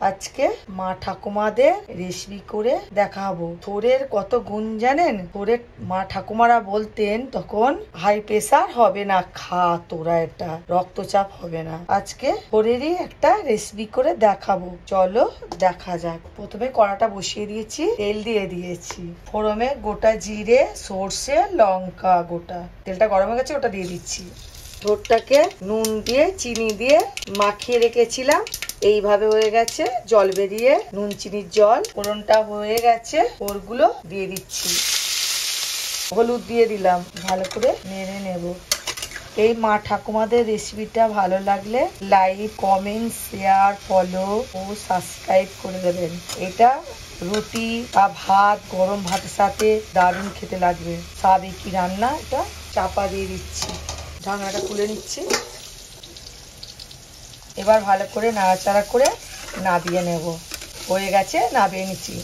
আজকে মা ঠাকুমাদের রেসিপি করে দেখাবো। থোড়ের কত গুণ জানেন? থোড়ের মা ঠাকুমারা বলতেন তখন হাই প্রেসার হবে না, খা তোরা, এটা রক্তচাপ হবে না। আজকে থোড়েরই একটা রেসিপি করে দেখাবো, চলো দেখা যাক। প্রথমে কড়াটা বসিয়ে দিয়েছি, তেল দিয়ে দিয়েছি, ফোড়নে গোটা জিরে, সর্ষে, লঙ্কা গোটা। তেলটা গরম হয়ে গেছে, ওটা দিয়ে দিচ্ছি। থোড়টাকে নুন দিয়ে চিনি দিয়ে মাখিয়ে রেখেছিলাম, এইভাবে হয়ে গেছে, জল বেরিয়ে নুন চিনির জল। ফোড়নটা হয়ে গেছে, ওরগুলো দিয়ে দিচ্ছি, হলুদ দিয়ে দিলাম, ভালো করে নেড়ে নেব। এই মা ঠাকুমাদের রেসিপিটা ভালো লাগলে লাইক, কমেন্ট, শেয়ার, ফলো ও সাবস্ক্রাইব করে দেবেন। এটা রুটি বা ভাত, গরম ভাতের সাথে দারুণ খেতে লাগবে। সাবেকি রান্না। এটা চাপা দিয়ে দিচ্ছি, ঢাকনাটা খুলে নিচ্ছি। এবার ভালো করে নাড়াচাড়া করে নাবিয়ে নেব। হয়ে গেছে, নাবিয়ে নিচ্ছি।